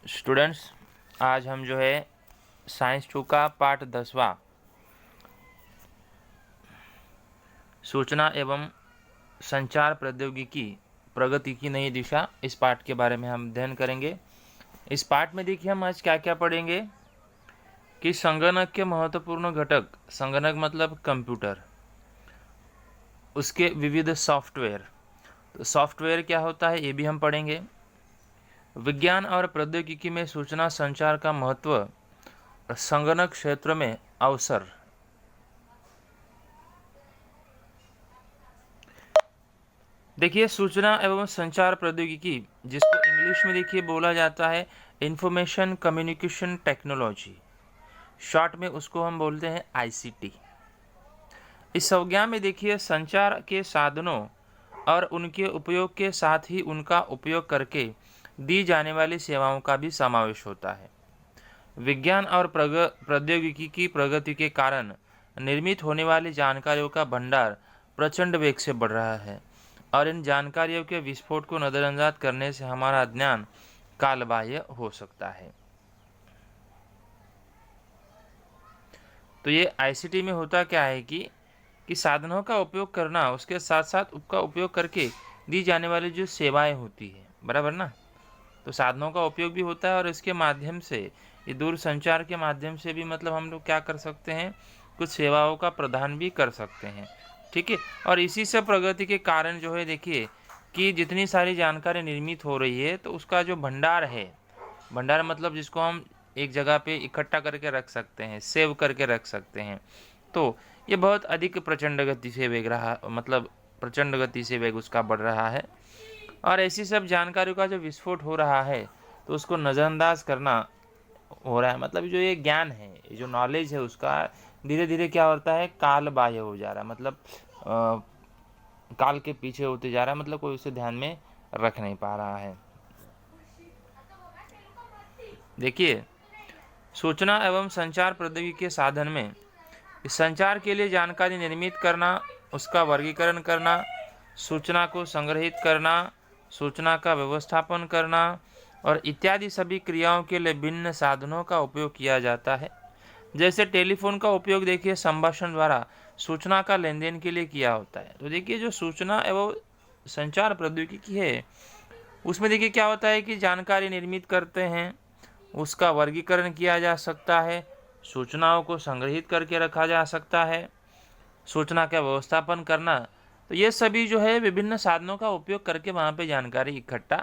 Students, आज हम जो है साइंस 2 का पाठ 10वां सूचना एवं संचार प्रौद्योगिकी प्रगति की नई दिशा, इस पाठ के बारे में हम अध्ययन करेंगे। इस पाठ में देखिए हम आज क्या क्या पढ़ेंगे कि संगणक के महत्वपूर्ण घटक, संगणक मतलब कंप्यूटर, उसके विविध सॉफ्टवेयर, तो सॉफ्टवेयर क्या होता है ये भी हम पढ़ेंगे। विज्ञान और प्रौद्योगिकी में सूचना संचार का महत्व, संगणक क्षेत्र में अवसर। देखिए सूचना एवं संचार प्रौद्योगिकी, जिसको इंग्लिश में देखिए बोला जाता है इंफॉर्मेशन कम्युनिकेशन टेक्नोलॉजी, शॉर्ट में उसको हम बोलते हैं आईसीटी। इस संज्ञा में देखिए संचार के साधनों और उनके उपयोग के साथ ही उनका उपयोग करके दी जाने वाली सेवाओं का भी समावेश होता है। विज्ञान और प्रौद्योगिकी की प्रगति के कारण निर्मित होने वाली जानकारियों का भंडार प्रचंड वेग से बढ़ रहा है और इन जानकारियों के विस्फोट को नज़रअंदाज करने से हमारा ज्ञान कालबाह्य हो सकता है। तो ये आईसीटी में होता क्या है कि साधनों का उपयोग करना, उसके साथ साथ उसका उपयोग करके दी जाने वाली जो सेवाएं होती है, बराबर ना। तो साधनों का उपयोग भी होता है और इसके माध्यम से, ये दूर संचार के माध्यम से भी मतलब हम लोग क्या कर सकते हैं, कुछ सेवाओं का प्रदान भी कर सकते हैं। ठीक है, और इसी से प्रगति के कारण जो है देखिए कि जितनी सारी जानकारी निर्मित हो रही है तो उसका जो भंडार है, भंडार मतलब जिसको हम एक जगह पे इकट्ठा करके रख सकते हैं, सेव करके रख सकते हैं, तो ये बहुत अधिक प्रचंड गति से वेग रहा, मतलब प्रचंड गति से वेग उसका बढ़ रहा है। और ऐसी सब जानकारियों का जो विस्फोट हो रहा है तो उसको नज़रअंदाज करना हो रहा है, मतलब जो ये ज्ञान है, ये जो नॉलेज है, उसका धीरे धीरे क्या होता है, काल बाह्य हो जा रहा है, मतलब काल के पीछे होते जा रहा है, मतलब कोई उसे ध्यान में रख नहीं पा रहा है। देखिए सूचना एवं संचार प्रौद्योगिकी के साधन में संचार के लिए जानकारी निर्मित करना, उसका वर्गीकरण करना, सूचना को संग्रहित करना, सूचना का व्यवस्थापन करना और इत्यादि सभी क्रियाओं के लिए भिन्न साधनों का उपयोग किया जाता है। जैसे टेलीफोन का उपयोग देखिए संभाषण द्वारा सूचना का लेन देन के लिए किया होता है। तो देखिए जो सूचना एवं संचार प्रौद्योगिकी है उसमें देखिए क्या होता है कि जानकारी निर्मित करते हैं, उसका वर्गीकरण किया जा सकता है, सूचनाओं को संग्रहित करके रखा जा सकता है, सूचना का व्यवस्थापन करना, तो ये सभी जो है विभिन्न साधनों का उपयोग करके वहाँ पे जानकारी इकट्ठा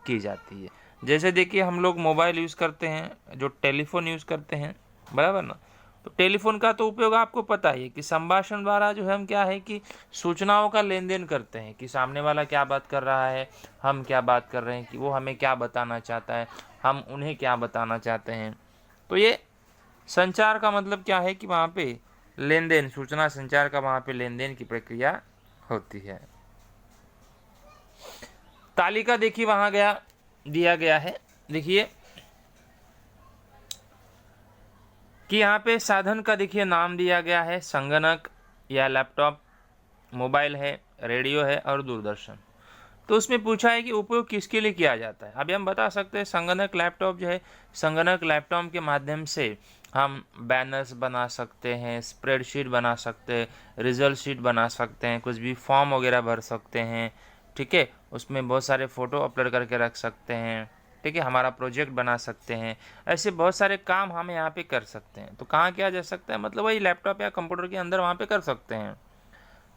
की जाती है। जैसे देखिए हम लोग मोबाइल यूज़ करते हैं, जो टेलीफोन यूज़ करते हैं, बराबर ना। तो टेलीफोन का तो उपयोग आपको पता ही है कि संभाषण द्वारा जो है हम क्या है कि सूचनाओं का लेन देन करते हैं कि सामने वाला क्या बात कर रहा है, हम क्या बात कर रहे हैं, कि वो हमें क्या बताना चाहता है, हम उन्हें क्या बताना चाहते हैं। तो ये संचार का मतलब क्या है कि वहाँ पे लेन देन, सूचना संचार का वहाँ पे लेन देन की प्रक्रिया होती है। तालिका देखिए वहाँ दिया गया है, देखिए कि यहाँ पे साधन का देखिए नाम दिया गया है, संगणक या लैपटॉप, मोबाइल है, रेडियो है और दूरदर्शन। तो उसमें पूछा है कि उपयोग किसके लिए किया जाता है। अभी हम बता सकते हैं संगणक लैपटॉप जो है, संगणक लैपटॉप के माध्यम से हम बैनर्स बना सकते हैं, स्प्रेडशीट बना सकते हैं, रिजल्ट शीट बना सकते हैं, कुछ भी फॉर्म वगैरह भर सकते हैं। ठीक है, उसमें बहुत सारे फ़ोटो अपलोड करके रख सकते हैं। ठीक है, हमारा प्रोजेक्ट बना सकते हैं, ऐसे बहुत सारे काम हम यहाँ पे कर सकते हैं। तो कहाँ किया जा सकता है, मतलब वही लैपटॉप या कंप्यूटर के अंदर वहाँ पे कर सकते हैं।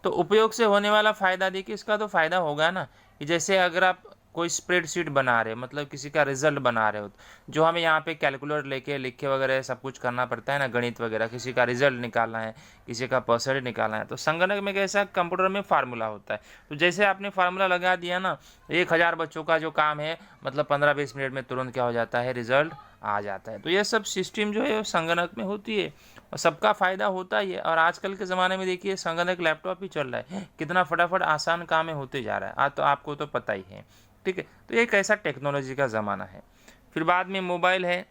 तो उपयोग से होने वाला फ़ायदा देखिए, इसका तो फ़ायदा होगा ना कि जैसे अगर आप कोई स्प्रेडशीट बना रहे, मतलब किसी का रिजल्ट बना रहे हो, जो हमें यहाँ पे कैलकुलेटर लेके लिखे वगैरह सब कुछ करना पड़ता है ना, गणित वगैरह, किसी का रिजल्ट निकालना है, किसी का परसेंटेज निकालना है, तो संगणक में कैसा, कंप्यूटर में फार्मूला होता है। तो जैसे आपने फार्मूला लगा दिया ना, 1000 बच्चों का जो काम है, मतलब 15-20 मिनट में तुरंत क्या हो जाता है, रिजल्ट आ जाता है। तो ये सब सिस्टम जो है वो संगणक में होती है और सबका फ़ायदा होता ही है। और आजकल के ज़माने में देखिए संगणक लैपटॉप ही चल रहा है, कितना फटाफट आसान काम है होते जा रहा है। आज तो आपको तो पता ही है। ठीक है, तो एक ऐसा टेक्नोलॉजी का ज़माना है। फिर बाद में मोबाइल है।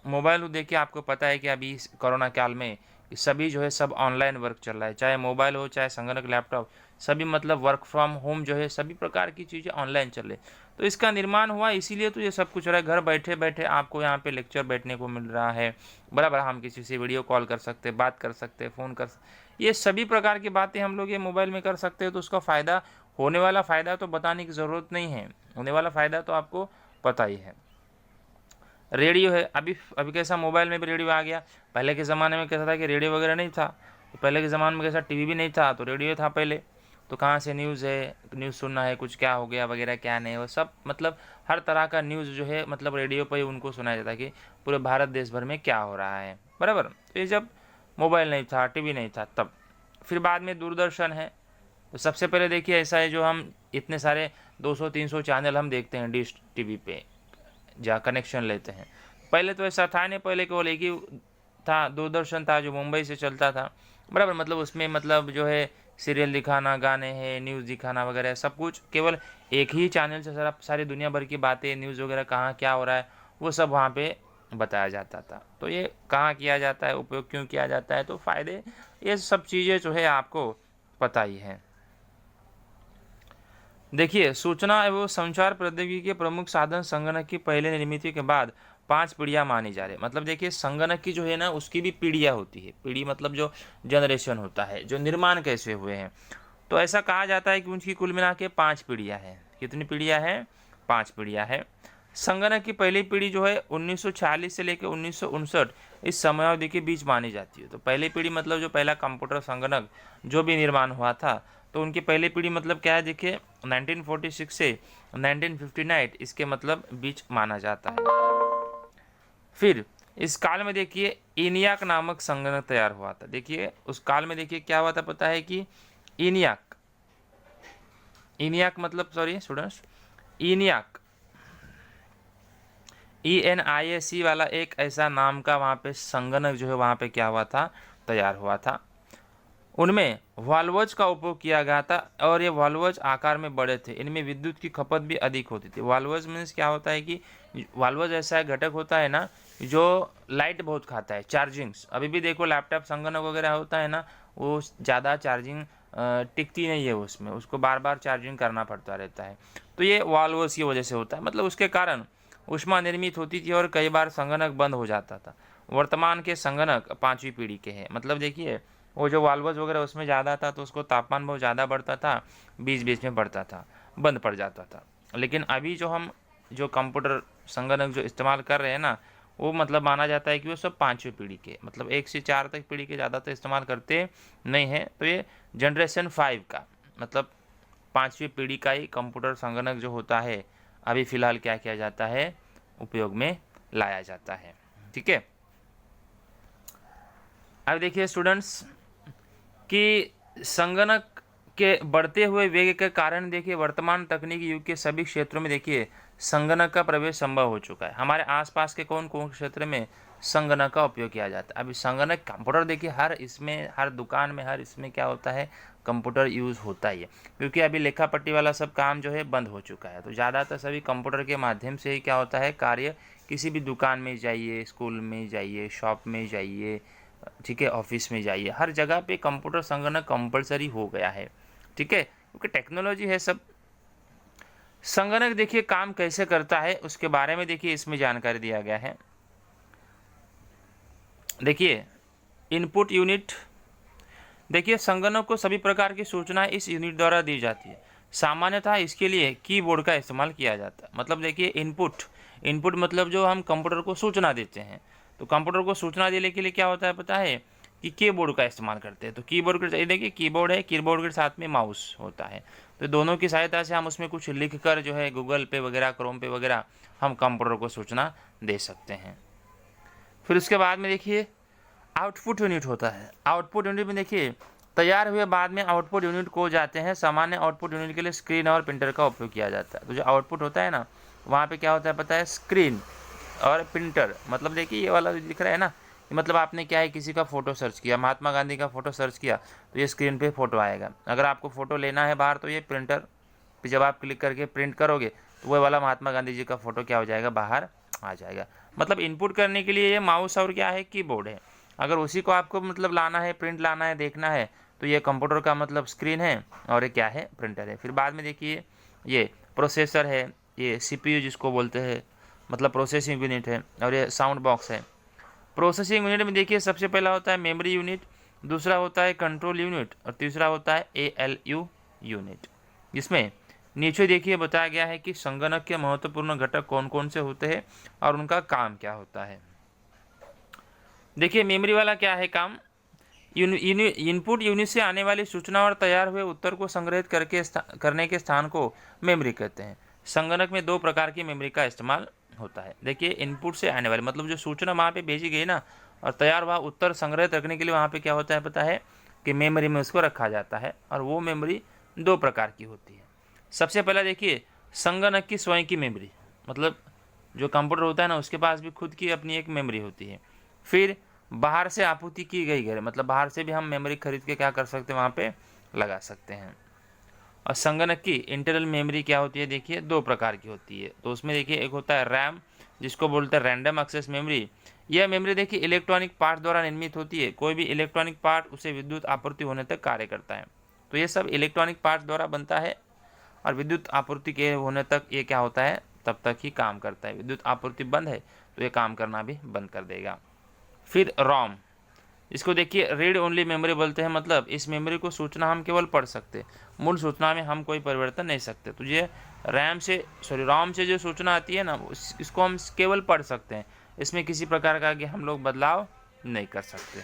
मोबाइल देखिए आपको पता है कि अभी कोरोना काल में सभी जो है सब ऑनलाइन वर्क चल रहा है, चाहे मोबाइल हो चाहे संगणक लैपटॉप, सभी मतलब वर्क फ्रॉम होम जो है सभी प्रकार की चीज़ें ऑनलाइन चल रही। तो इसका निर्माण हुआ इसीलिए तो ये सब कुछ हो रहा है। घर बैठे बैठे आपको यहाँ पे लेक्चर बैठने को मिल रहा है, बराबर। हम किसी से वीडियो कॉल कर सकते हैं, बात कर सकते हैं, फ़ोन कर सकते, ये सभी प्रकार की बातें हम लोग ये मोबाइल में कर सकते हैं। तो उसका फ़ायदा, होने वाला फ़ायदा तो बताने की ज़रूरत नहीं है, होने वाला फ़ायदा तो आपको पता ही है। रेडियो है, अभी अभी कैसा मोबाइल में भी रेडियो आ गया। पहले के ज़माने में कैसा था कि रेडियो वगैरह नहीं था, तो पहले के ज़माने में कैसा टीवी भी नहीं था, तो रेडियो था पहले। तो कहाँ से न्यूज़ है, न्यूज़ सुनना है, कुछ क्या हो गया वगैरह क्या नहीं, वो सब मतलब हर तरह का न्यूज़ जो है मतलब रेडियो पर ही उनको सुनाया जाता है कि पूरे भारत देश भर में क्या हो रहा है, बराबर। तो ये जब मोबाइल नहीं था, टीवी नहीं था तब। फिर बाद में दूरदर्शन है। तो सबसे पहले देखिए ऐसा है, जो हम इतने सारे 200-300 चैनल हम देखते हैं डिश टीवी पे जहाँ कनेक्शन लेते हैं। पहले तो ऐसा था नहीं, पहले केवल एक ही था, दूरदर्शन था जो मुंबई से चलता था, बराबर। मतलब उसमें मतलब जो है सीरियल दिखाना, गाने हैं, न्यूज़ दिखाना वगैरह सब कुछ केवल एक ही चैनल से सारी दुनिया भर की बातें, न्यूज़ वगैरह कहाँ क्या हो रहा है वो सब वहाँ पे बताया जाता था। तो ये कहाँ किया जाता है, उपयोग क्यों किया जाता है, तो फ़ायदे, ये सब चीज़ें जो है आपको पता ही है। देखिए, सूचना एवं संचार प्रौद्योगिकी के प्रमुख साधन संगणक की पहले निर्मित के बाद 5 पीढ़ियाँ मानी जा रही है। मतलब देखिए संगणक की जो है ना उसकी भी पीढ़ियाँ होती है। पीढ़ी मतलब जो जनरेशन होता है, जो निर्माण कैसे हुए हैं। तो ऐसा कहा जाता है कि उनकी कुल मिला के 5 पीढ़ियाँ हैं। कितनी पीढ़ियाँ हैं? 5 पीढ़ियाँ हैं। संगणक की पहली पीढ़ी जो है 1946 से लेकर 1959 इस समयावधि के बीच मानी जाती है। तो पहली पीढ़ी मतलब जो पहला कंप्यूटर संगणक जो भी निर्माण हुआ था, तो उनकी पहली पीढ़ी मतलब क्या है, देखिए 1946 से 1959 इसके मतलब बीच माना जाता है। फिर इस काल में देखिए ENIAC नामक संगणक तैयार हुआ था। देखिए उस काल में देखिए क्या हुआ था पता है कि ENIAC मतलब सॉरी स्टूडेंट्स, ENIAC ENIAC वाला एक ऐसा नाम का वहाँ पे संगणक जो है वहाँ पे क्या हुआ था, तैयार हुआ था। उनमें वाल्वज का उपयोग किया गया था और ये वाल्वज आकार में बड़े थे। इनमें विद्युत की खपत भी अधिक होती थी। वाल्वज मीन्स क्या होता है कि वाल्वज ऐसा एक घटक होता है ना जो लाइट बहुत खाता है, चार्जिंग्स। अभी भी देखो लैपटॉप संगणक वगैरह होता है ना, वो ज़्यादा चार्जिंग टिकती नहीं है उसमें, उसको बार बार चार्जिंग करना पड़ता रहता है। तो ये वाल्वज की वजह से होता है, मतलब उसके कारण ऊष्मा निर्मित होती थी और कई बार संगणक बंद हो जाता था। वर्तमान के संगणक 5वीं पीढ़ी के हैं। मतलब देखिए वो जो वाल्वज वगैरह उसमें ज़्यादा था तो उसको तापमान बहुत ज़्यादा बढ़ता था, बीच बीच में बढ़ता था, बंद पड़ जाता था। लेकिन अभी जो हम जो कंप्यूटर संगणक जो इस्तेमाल कर रहे हैं ना, वो मतलब माना जाता है कि वो सब 5वीं पीढ़ी के, मतलब 1 से 4 तक पीढ़ी के ज़्यादा तो इस्तेमाल करते नहीं हैं। तो ये जनरेशन 5 का मतलब 5वीं पीढ़ी का ही कंप्यूटर संगणक जो होता है अभी फ़िलहाल क्या किया जाता है, उपयोग में लाया जाता है। ठीक है, अब देखिए स्टूडेंट्स कि संगणक के बढ़ते हुए वेग के कारण देखिए वर्तमान तकनीकी युग के सभी क्षेत्रों में देखिए संगणक का प्रवेश संभव हो चुका है। हमारे आसपास के कौन कौन क्षेत्र में संगणक का उपयोग किया जाता है। अभी संगणक कंप्यूटर देखिए हर इसमें, हर दुकान में, हर इसमें क्या होता है, कंप्यूटर यूज़ होता ही है। क्योंकि अभी लेखा पट्टी वाला सब काम जो है बंद हो चुका है, तो ज़्यादातर सभी कंप्यूटर के माध्यम से ही क्या होता है कार्य। किसी भी दुकान में जाइए, स्कूल में जाइए, शॉप में जाइए, ठीक है, ऑफिस में जाइए, हर जगह पे कंप्यूटर संगणक कंपलसरी हो गया है। ठीक है, क्योंकि टेक्नोलॉजी है सब। संगणक देखिए काम कैसे करता है उसके बारे में देखिए इसमें जानकारी दिया गया है। देखिए इनपुट यूनिट, देखिए संगणक को सभी प्रकार की सूचनाएं इस यूनिट द्वारा दी जाती है। सामान्यतः इसके लिए कीबोर्ड का इस्तेमाल किया जाता है। मतलब देखिए इनपुट मतलब जो हम कंप्यूटर को सूचना देते हैं, तो कंप्यूटर को सूचना देने के लिए क्या होता है पता है कि कीबोर्ड का इस्तेमाल करते हैं। तो कीबोर्ड के देखिए कीबोर्ड है, कीबोर्ड के साथ में माउस होता है, तो दोनों की सहायता से हम उसमें कुछ लिख कर जो है गूगल पे वगैरह, क्रोम पे वगैरह हम कंप्यूटर को सूचना दे सकते हैं। फिर उसके बाद में देखिए आउटपुट यूनिट होता है। आउटपुट यूनिट में देखिए तैयार हुए बाद में आउटपुट यूनिट को जाते हैं। सामान्य आउटपुट यूनिट के लिए स्क्रीन और प्रिंटर का उपयोग किया जाता है। तो जो आउटपुट होता है ना, वहाँ पे क्या होता है पता है, स्क्रीन और प्रिंटर। मतलब देखिए ये वाला दिख रहा है ना, मतलब आपने क्या है किसी का फ़ोटो सर्च किया, महात्मा गांधी का फ़ोटो सर्च किया, तो ये स्क्रीन पे फ़ोटो आएगा। अगर आपको फ़ोटो लेना है बाहर, तो ये प्रिंटर पे जब आप क्लिक करके प्रिंट करोगे तो वह वाला महात्मा गांधी जी का फ़ोटो क्या हो जाएगा, बाहर आ जाएगा। मतलब इनपुट करने के लिए ये माउस और क्या है, कीबोर्ड है। अगर उसी को आपको मतलब लाना है, प्रिंट लाना है, देखना है, तो ये कंप्यूटर का मतलब स्क्रीन है और ये क्या है, प्रिंटर है। फिर बाद में देखिए ये प्रोसेसर है, ये CPU जिसको बोलते हैं, मतलब प्रोसेसिंग यूनिट है, और ये साउंड बॉक्स है। प्रोसेसिंग यूनिट में देखिए सबसे पहला होता है मेमोरी यूनिट, दूसरा होता है कंट्रोल यूनिट और तीसरा होता है ALU यूनिट। जिसमें नीचे देखिए बताया गया है कि संगणक के महत्वपूर्ण घटक कौन कौन से होते हैं और उनका काम क्या होता है। देखिए मेमोरी वाला क्या है काम, इनपुट यूनिट से आने वाली सूचना और तैयार हुए उत्तर को संग्रहित करने के स्थान को मेमोरी कहते हैं। संगणक में दो प्रकार की मेमोरी का इस्तेमाल होता है। देखिए इनपुट से आने वाली मतलब जो सूचना वहाँ पे भेजी गई ना, और तैयार हुआ उत्तर संग्रहित रखने के लिए वहाँ पे क्या होता है पता है कि मेमोरी में उसको रखा जाता है, और वो मेमोरी दो प्रकार की होती है। सबसे पहला देखिए संगणक की स्वयं की मेमोरी, मतलब जो कंप्यूटर होता है ना उसके पास भी खुद की अपनी एक मेमोरी होती है। फिर बाहर से आपूर्ति की गई है, मतलब बाहर से भी हम मेमोरी खरीद के क्या कर सकते हैं, वहाँ पे लगा सकते हैं। और संगणक की इंटरनल मेमोरी क्या होती है, देखिए दो प्रकार की होती है। तो उसमें देखिए एक होता है रैम, जिसको बोलते हैं रैंडम एक्सेस मेमोरी। यह मेमोरी देखिए इलेक्ट्रॉनिक पार्ट द्वारा निर्मित होती है। कोई भी इलेक्ट्रॉनिक पार्ट उसे विद्युत आपूर्ति होने तक कार्य करता है। तो ये सब इलेक्ट्रॉनिक पार्ट द्वारा बनता है और विद्युत आपूर्ति के होने तक ये क्या होता है, तब तक ही काम करता है। विद्युत आपूर्ति बंद है तो ये काम करना भी बंद कर देगा। फिर रोम, इसको देखिए रीड ओनली मेमोरी बोलते हैं, मतलब इस मेमोरी को सूचना हम केवल पढ़ सकते, मूल सूचना में हम कोई परिवर्तन नहीं सकते। तो ये रोम से जो सूचना आती है ना, इसको हम केवल पढ़ सकते हैं, इसमें किसी प्रकार का कि हम लोग बदलाव नहीं कर सकते।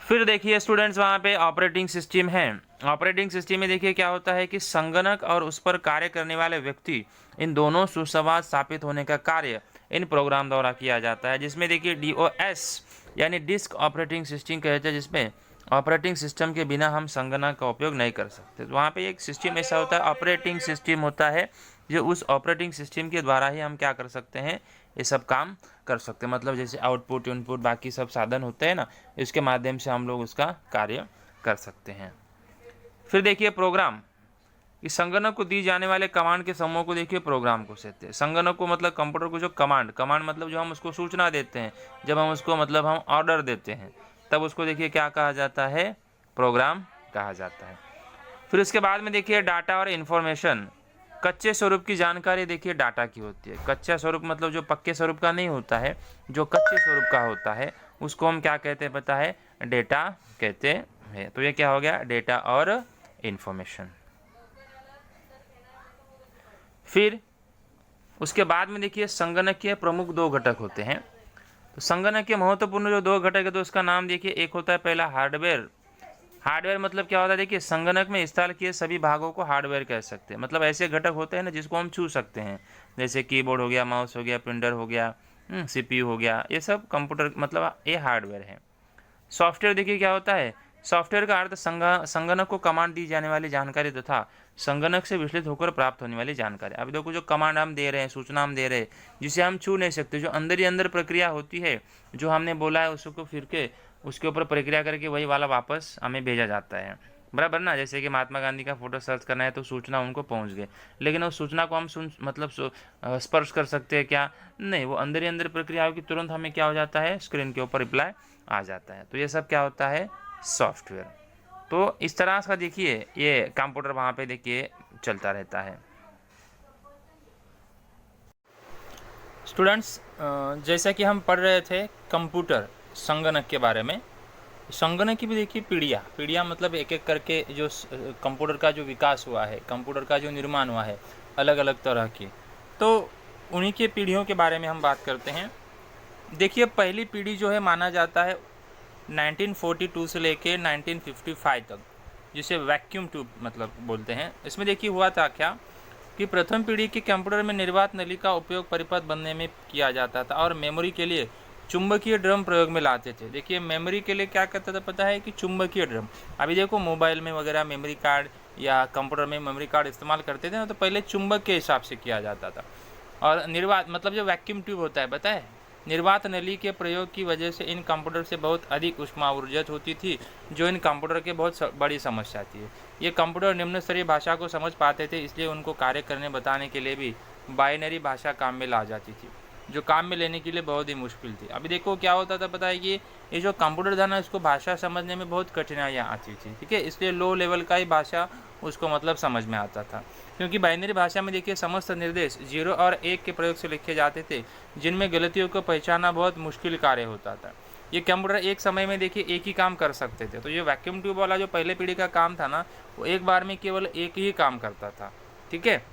फिर देखिए स्टूडेंट्स वहाँ पे ऑपरेटिंग सिस्टम है। ऑपरेटिंग सिस्टम में देखिए क्या होता है कि संगणक और उस पर कार्य करने वाले व्यक्ति, इन दोनों सुसंवाद स्थापित होने का कार्य इन प्रोग्राम द्वारा किया जाता है। जिसमें देखिए DOS यानी डिस्क ऑपरेटिंग सिस्टम कहते हैं, जिसमें ऑपरेटिंग सिस्टम के बिना हम संगणक का उपयोग नहीं कर सकते। तो वहाँ पे एक सिस्टम ऐसा होता है, ऑपरेटिंग सिस्टम होता है, जो उस ऑपरेटिंग सिस्टम के द्वारा ही हम क्या कर सकते हैं, ये सब काम कर सकते हैं। मतलब जैसे आउटपुट इनपुट बाकी सब साधन होते हैं ना, इसके माध्यम से हम लोग उसका कार्य कर सकते हैं। फिर देखिए प्रोग्राम, इस संगणक को दी जाने वाले कमांड के समूह को देखिए प्रोग्राम को कहते हैं। संगणक को मतलब कंप्यूटर को जो कमांड मतलब जो हम उसको सूचना देते हैं, जब हम उसको मतलब हम ऑर्डर देते हैं, तब उसको देखिए क्या कहा जाता है, प्रोग्राम कहा जाता है। फिर उसके बाद में देखिए डाटा और इन्फॉर्मेशन। कच्चे स्वरूप की जानकारी देखिए डाटा की होती है। कच्चा स्वरूप मतलब जो पक्के स्वरूप का नहीं होता है, जो कच्चे स्वरूप का होता है उसको हम क्या कहते हैं पता है, डेटा कहते हैं। तो ये क्या हो गया, डेटा और इन्फॉर्मेशन। फिर उसके बाद में देखिए संगणक के प्रमुख दो घटक होते हैं। तो संगणक के महत्वपूर्ण जो दो घटक है, तो उसका नाम देखिए, एक होता है पहला हार्डवेयर। हार्डवेयर मतलब क्या होता है, देखिए संगणक में इंस्टॉल किए सभी भागों को हार्डवेयर कह सकते हैं। मतलब ऐसे घटक होते हैं ना जिसको हम छू सकते हैं, जैसे कीबोर्ड हो गया, माउस हो गया, प्रिंटर हो गया, CPU हो गया, ये सब कंप्यूटर मतलब ये हार्डवेयर है। सॉफ्टवेयर देखिए क्या होता है, सॉफ्टवेयर का अर्थ संगणक को कमांड दी जाने वाली जानकारी तथा संगणक से विश्लेषित होकर प्राप्त होने वाली जानकारी। अब देखो जो कमांड हम दे रहे हैं, सूचना हम दे रहे हैं, जिसे हम छू नहीं सकते, जो अंदर ही अंदर प्रक्रिया होती है, जो हमने बोला है उसको फिर के उसके ऊपर प्रक्रिया करके वही वाला वापस हमें भेजा जाता है, बराबर ना। जैसे कि महात्मा गांधी का फोटो सर्च करना है तो सूचना उनको पहुंच गई, लेकिन उस सूचना को हम स्पर्श कर सकते हैं क्या, नहीं, वो अंदर ही अंदर प्रक्रिया होगी, तुरंत हमें क्या हो जाता है, स्क्रीन के ऊपर रिप्लाई आ जाता है। तो ये सब क्या होता है, सॉफ्टवेयर। तो इस तरह का देखिए ये कंप्यूटर वहाँ पे देखिए चलता रहता है। स्टूडेंट्स जैसा कि हम पढ़ रहे थे कंप्यूटर संगणक के बारे में, संगणक की भी देखिए पीढ़ियाँ मतलब एक एक करके जो कंप्यूटर का जो विकास हुआ है, कंप्यूटर का जो निर्माण हुआ है अलग अलग तरह की, तो उन्हीं के पीढ़ियों के बारे में हम बात करते हैं। देखिए पहली पीढ़ी जो है माना जाता है 1942 से लेके 1955 तक, जिसे वैक्यूम ट्यूब मतलब बोलते हैं। इसमें देखिए हुआ था क्या कि प्रथम पीढ़ी के कंप्यूटर में निर्वात नली का उपयोग परिपथ बनने में किया जाता था और मेमोरी के लिए चुंबकीय ड्रम प्रयोग में लाते थे। देखिए मेमोरी के लिए क्या करता था पता है कि चुंबकीय ड्रम। अभी देखो मोबाइल में वगैरह मेमोरी कार्ड या कंप्यूटर में मेमोरी कार्ड इस्तेमाल करते थे ना, तो पहले चुंबक के हिसाब से किया जाता था। और निर्वात मतलब जो वैक्यूम ट्यूब होता है पता है, निर्वात नली के प्रयोग की वजह से इन कंप्यूटर से बहुत अधिक ऊष्मा ऊर्जित होती थी, जो इन कंप्यूटर के बहुत बड़ी समस्या थी। ये कंप्यूटर निम्न स्तरीय भाषा को समझ पाते थे, इसलिए उनको कार्य करने बताने के लिए भी बाइनरी भाषा काम में ला जाती थी। जो काम में लेने के लिए बहुत ही मुश्किल थी। अभी देखो क्या होता था पता है कि ये जो कंप्यूटर था ना, इसको भाषा समझने में बहुत कठिनाइयाँ आती थी, ठीक है। इसलिए लो लेवल का ही भाषा उसको मतलब समझ में आता था, क्योंकि बाइनरी भाषा में देखिए समस्त निर्देश 0 और 1 के प्रयोग से लिखे जाते थे, जिनमें गलतियों को पहचानना बहुत मुश्किल कार्य होता था। ये कंप्यूटर एक समय में देखिए एक ही काम कर सकते थे। तो ये वैक्यूम ट्यूब वाला जो पहले पीढ़ी का काम था ना, वो एक बार में केवल एक ही काम करता था, ठीक है।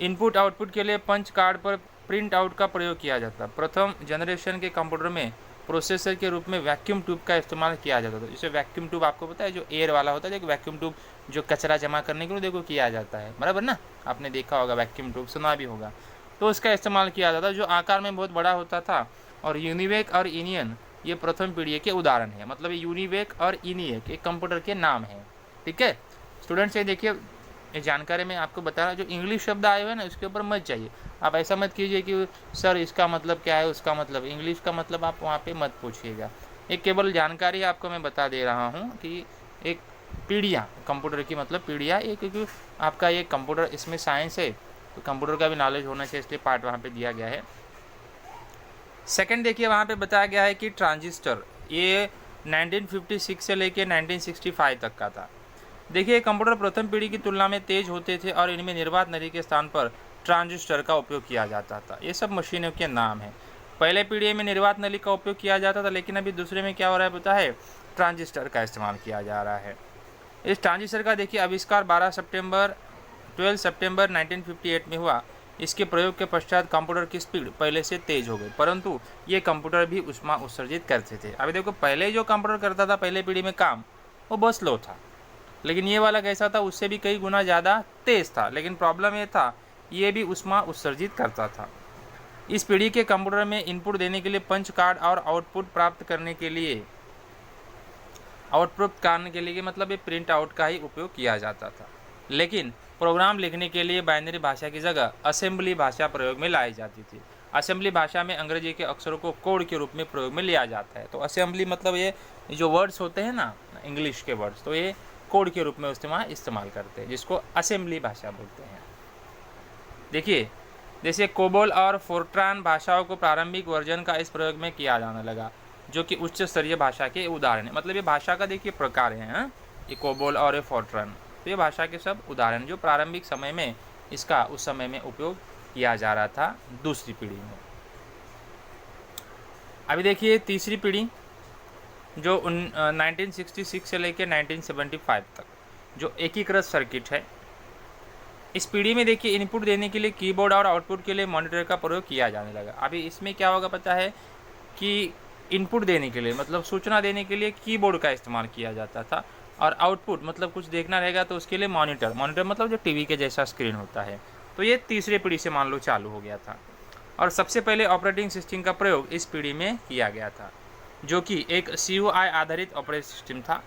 इनपुट आउटपुट के लिए पंच कार्ड पर प्रिंट आउट का प्रयोग किया जाता। प्रथम जनरेशन के कंप्यूटर में प्रोसेसर के रूप में वैक्यूम ट्यूब का इस्तेमाल किया जाता था। इसे वैक्यूम ट्यूब आपको पता है जो एयर वाला होता है, वैक्यूम ट्यूब जो कचरा जमा करने के लिए देखो किया जाता है, बराबर ना, आपने देखा होगा वैक्यूम ट्यूब, सुना भी होगा। तो उसका इस्तेमाल किया जाता जो आकार में बहुत बड़ा होता था। और यूनिवेक और इनियन ये प्रथम पीढ़ी के उदाहरण है। मतलब ये यूनिवेक और इनियक एक कंप्यूटर के नाम है, ठीक है। स्टूडेंट्स ये देखिए, ये जानकारी में आपको बता रहा, जो इंग्लिश शब्द आए हुए हैं ना उसके ऊपर मत जाइए। आप ऐसा मत कीजिए कि सर इसका मतलब क्या है, उसका मतलब, इंग्लिश का मतलब आप वहाँ पे मत पूछिएगा। एक केवल जानकारी आपको मैं बता दे रहा हूँ कि एक पीढ़ियाँ कंप्यूटर की, मतलब पीढ़ियाँ, एक क्योंकि आपका ये कंप्यूटर इसमें साइंस है तो कंप्यूटर का भी नॉलेज होना चाहिए, इसलिए पार्ट वहाँ पे दिया गया है। सेकंड देखिए वहाँ पे बताया गया है कि ट्रांजिस्टर, ये 1956 से लेके 1965 तक का था। देखिए कंप्यूटर प्रथम पीढ़ी की तुलना में तेज होते थे और इनमें निर्वात नली के स्थान पर ट्रांजिस्टर का उपयोग किया जाता था। ये सब मशीनों के नाम हैं। पहले पीढ़ी में निर्वात नली का उपयोग किया जाता था, लेकिन अभी दूसरे में क्या हो रहा है पता है, ट्रांजिस्टर का इस्तेमाल किया जा रहा है। इस ट्रांजिस्टर का देखिए आविष्कार 12 सितंबर 1958 में हुआ। इसके प्रयोग के पश्चात कंप्यूटर की स्पीड पहले से तेज हो गई, परंतु ये कंप्यूटर भी ऊष्मा उत्सर्जित करते थे। अभी देखो पहले जो कंप्यूटर करता था पहले पीढ़ी में काम, वो बहुत स्लो था, लेकिन ये वाला कैसा था, उससे भी कई गुना ज़्यादा तेज था। लेकिन प्रॉब्लम ये था, ये भी ऊष्मा उत्सर्जित करता था। इस पीढ़ी के कंप्यूटर में इनपुट देने के लिए पंच कार्ड और आउटपुट प्राप्त करने के लिए मतलब ये प्रिंट आउट का ही उपयोग किया जाता था। लेकिन प्रोग्राम लिखने के लिए बाइनरी भाषा की जगह असेंबली भाषा प्रयोग में लाई जाती थी। असेंबली भाषा में अंग्रेजी के अक्षरों को कोड के रूप में प्रयोग में लिया जाता है। तो असेंबली मतलब ये जो वर्ड्स होते हैं ना इंग्लिश के वर्ड्स, तो ये कोड के रूप में इस्तेमाल करते हैं, जिसको असेंबली भाषा बोलते हैं। देखिए जैसे कोबोल और फोर्ट्रान भाषाओं को प्रारंभिक वर्जन का इस प्रयोग में किया जाने लगा, जो कि उच्च स्तरीय भाषा के उदाहरण है। मतलब ये भाषा का देखिए प्रकार है, ये कोबोल और ये फोर्ट्रान, तो ये भाषा के सब उदाहरण जो प्रारंभिक समय में इसका उस समय में उपयोग किया जा रहा था दूसरी पीढ़ी में। अभी देखिए तीसरी पीढ़ी जो 1966 से लेकर 1975 तक जो एकीकृत सर्किट है। इस पीढ़ी में देखिए इनपुट देने के लिए कीबोर्ड और आउटपुट के लिए मॉनिटर का प्रयोग किया जाने लगा। अभी इसमें क्या होगा पता है कि इनपुट देने के लिए मतलब सूचना देने के लिए कीबोर्ड का इस्तेमाल किया जाता था, और आउटपुट मतलब कुछ देखना रहेगा तो उसके लिए मॉनिटर मतलब जो टीवी के जैसा स्क्रीन होता है। तो ये तीसरी पीढ़ी से मान लो चालू हो गया था। और सबसे पहले ऑपरेटिंग सिस्टम का प्रयोग इस पीढ़ी में किया गया था, जो कि एक CUI आधारित ऑपरेटिंग सिस्टम था।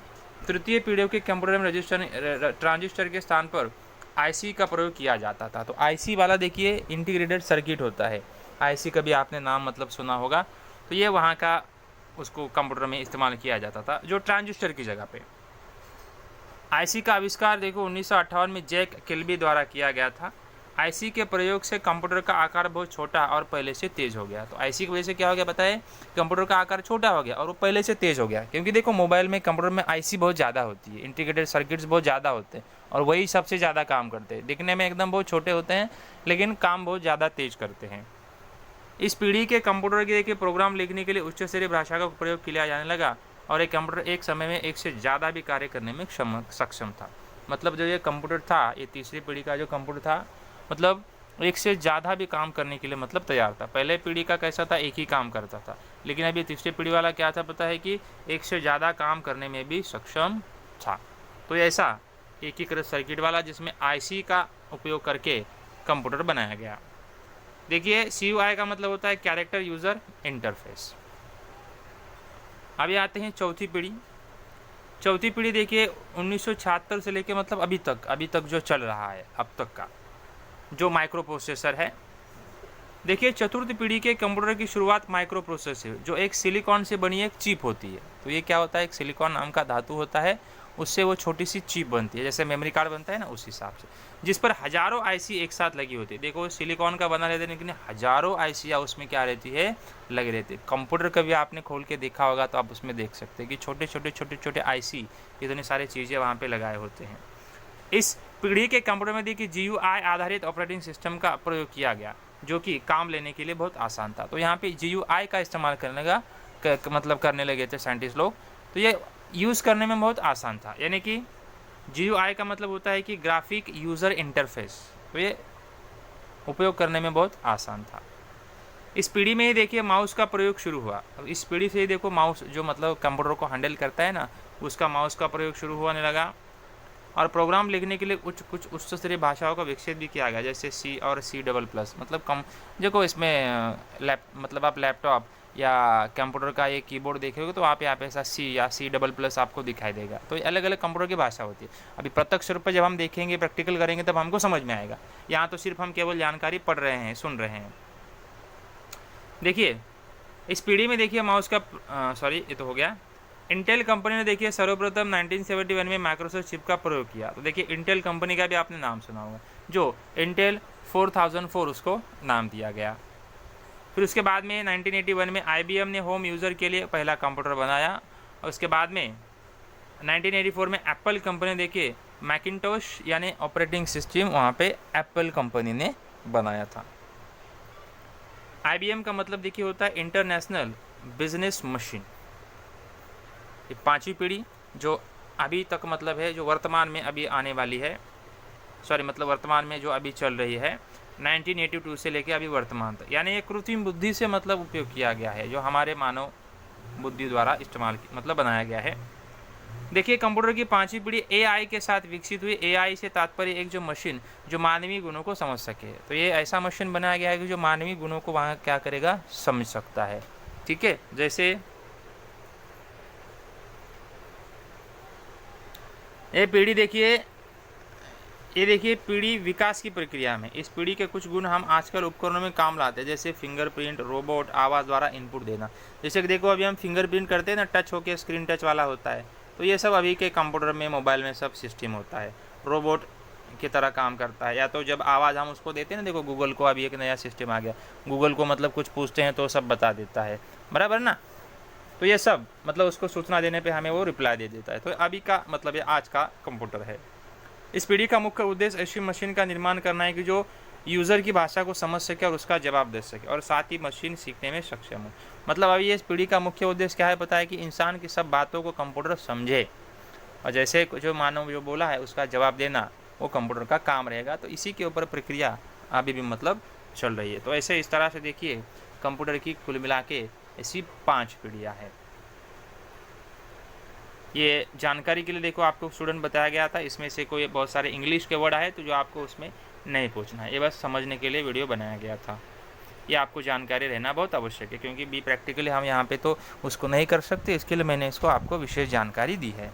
तृतीय पीढ़ी के कंप्यूटर में ट्रांजिस्टर के स्थान पर IC का प्रयोग किया जाता था। तो IC वाला देखिए इंटीग्रेटेड सर्किट होता है, IC का भी आपने नाम मतलब सुना होगा। तो ये वहाँ का उसको कंप्यूटर में इस्तेमाल किया जाता था जो ट्रांजिस्टर की जगह पे। IC का आविष्कार देखो 1958 में जैक किल्बी द्वारा किया गया था। IC के प्रयोग से कंप्यूटर का आकार बहुत छोटा और पहले से तेज हो गया। तो IC की वजह से क्या हो गया पता है, कंप्यूटर का आकार छोटा हो गया और वो पहले से तेज हो गया, क्योंकि देखो मोबाइल में कंप्यूटर में IC बहुत ज़्यादा होती है, इंटीग्रेटेड सर्किट्स बहुत ज़्यादा होते हैं और वही सबसे ज़्यादा काम करते हैं। दिखने में एकदम बहुत छोटे होते हैं लेकिन काम बहुत ज़्यादा तेज करते हैं। इस पीढ़ी के कंप्यूटर के देखिए प्रोग्राम लिखने के लिए उच्च स्तरीय भाषा का प्रयोग किया जाने लगा और एक कंप्यूटर एक समय में एक से ज़्यादा भी कार्य करने में सक्षम था। मतलब जो ये कंप्यूटर था, ये तीसरी पीढ़ी का जो कंप्यूटर था, मतलब एक से ज़्यादा भी काम करने के लिए मतलब तैयार था। पहले पीढ़ी का कैसा था, एक ही काम करता था, लेकिन अभी तीसरी पीढ़ी वाला क्या था पता है कि एक से ज़्यादा काम करने में भी सक्षम था। तो ऐसा एकीकृत सर्किट वाला जिसमें IC का उपयोग करके कंप्यूटर बनाया गया। देखिए CUI का मतलब होता है कैरेक्टर यूज़र इंटरफेस। अभी आते हैं चौथी पीढ़ी। चौथी पीढ़ी देखिए 1976 से लेके मतलब अभी तक जो चल रहा है अब तक का जो माइक्रो प्रोसेसर है। देखिए चतुर्थ पीढ़ी के कंप्यूटर की शुरुआत माइक्रो प्रोसेसर जो एक सिलिकॉन से बनी एक चिप होती है। तो ये क्या होता है, एक सिलिकॉन नाम का धातु होता है, उससे वो छोटी सी चिप बनती है, जैसे मेमोरी कार्ड बनता है ना, उस हिसाब से, जिस पर हज़ारों आईसी एक साथ लगी होती है। देखो सिलिकॉन का बना रहता है, लेकिन हज़ारों आईसियाँ उसमें क्या रहती है, लगी रहती है। कंप्यूटर कभी आपने खोल के देखा होगा तो आप उसमें देख सकते हैं कि छोटे छोटे आईसी, इतनी सारी चीज़ें वहाँ पे लगाए होते हैं। इस पीढ़ी के कंप्यूटर में देखिए GUI आधारित ऑपरेटिंग सिस्टम का प्रयोग किया गया, जो कि काम लेने के लिए बहुत आसान था। तो यहाँ पे GUI का इस्तेमाल करने लगे थे साइंटिस्ट लोग, तो ये यूज़ करने में बहुत आसान था। यानी कि GUI का मतलब होता है कि ग्राफिक यूज़र इंटरफेस, तो ये उपयोग करने में बहुत आसान था। इस पीढ़ी में ही देखिए माउस का प्रयोग शुरू हुआ। अब इस पीढ़ी से ही देखो माउस जो मतलब कंप्यूटर को हैंडल करता है ना, उसका माउस का प्रयोग शुरू होने लगा। और प्रोग्राम लिखने के लिए कुछ उच्च स्तरीय भाषाओं का विकसित भी किया गया, जैसे C और C++। मतलब कम देखो इसमें आप लैपटॉप या कंप्यूटर का एक कीबोर्ड देखोगे तो आप यहाँ पे ऐसा C या C++ आपको दिखाई देगा। तो ये अलग अलग कंप्यूटर की भाषा होती है। अभी प्रत्यक्ष रूप में जब हम देखेंगे, प्रैक्टिकल करेंगे, तब हमको समझ में आएगा। यहाँ तो सिर्फ हम केवल जानकारी पढ़ रहे हैं, सुन रहे हैं। देखिए इस पीढ़ी में देखिए माउस का ये तो हो गया। इंटेल कंपनी ने देखिए सर्वप्रथम 1971 में माइक्रोसॉफ्ट चिप का प्रयोग किया। तो देखिए इंटेल कंपनी का भी आपने नाम सुना होगा, जो इंटेल 4004 उसको नाम दिया गया। फिर उसके बाद में 1981 में IBM ने होम यूज़र के लिए पहला कंप्यूटर बनाया। और उसके बाद में 1984 में एप्पल कंपनी देखिए मैकिंटोश यानी ऑपरेटिंग सिस्टम वहाँ पे एप्पल कंपनी ने बनाया था। IBM का मतलब देखिए होता है इंटरनेशनल बिजनेस मशीन। ये पांचवी पीढ़ी जो अभी तक मतलब है, जो वर्तमान में अभी आने वाली है, वर्तमान में जो अभी चल रही है, 1982 से लेके अभी वर्तमान तक, यानी ये कृत्रिम बुद्धि से मतलब उपयोग किया गया है, जो हमारे मानव बुद्धि द्वारा बनाया गया है। देखिए कंप्यूटर की पांचवी पीढ़ी AI के साथ विकसित हुई। AI से तात्पर्य एक जो मशीन जो मानवीय गुणों को समझ सके। तो ये ऐसा मशीन बनाया गया है कि जो मानवीय गुणों को वहाँ क्या करेगा, समझ सकता है। ठीक है, जैसे ये पीढ़ी देखिए, ये देखिए पीढ़ी विकास की प्रक्रिया में इस पीढ़ी के कुछ गुण हम आजकल उपकरणों में काम लाते हैं, जैसे फिंगरप्रिंट, रोबोट, आवाज़ द्वारा इनपुट देना। जैसे कि देखो अभी हम फिंगरप्रिंट करते हैं ना, टच होके स्क्रीन टच वाला होता है, तो ये सब अभी के कंप्यूटर में, मोबाइल में सब सिस्टम होता है, रोबोट की तरह काम करता है। या तो जब आवाज़ हम उसको देते हैं ना, देखो गूगल को अभी एक नया सिस्टम आ गया, गूगल को कुछ पूछते हैं तो सब बता देता है, बराबर ना। तो ये सब उसको सूचना देने पे हमें वो रिप्लाई दे देता है। तो अभी का ये आज का कंप्यूटर है। इस पीढ़ी का मुख्य उद्देश्य ऐसी मशीन का निर्माण करना है कि जो यूज़र की भाषा को समझ सके और उसका जवाब दे सके, और साथ ही मशीन सीखने में सक्षम हो। अभी इस पीढ़ी का मुख्य उद्देश्य क्या है पता है, कि इंसान की सब बातों को कंप्यूटर समझे, और जैसे जो मानव जो बोला है उसका जवाब देना वो कंप्यूटर का काम रहेगा। तो इसी के ऊपर प्रक्रिया अभी भी चल रही है। तो ऐसे इस तरह से देखिए कंप्यूटर की कुल मिला के ऐसी 5 पीढ़ियाँ हैं। ये जानकारी के लिए देखो आपको स्टूडेंट बताया गया था, इसमें से कोई बहुत सारे इंग्लिश के वर्ड आए तो जो आपको उसमें नहीं पूछना है, ये बस समझने के लिए वीडियो बनाया गया था। ये आपको जानकारी रहना बहुत आवश्यक है, क्योंकि प्रैक्टिकली हम यहाँ पे तो उसको नहीं कर सकते, इसके लिए मैंने इसको आपको विशेष जानकारी दी है।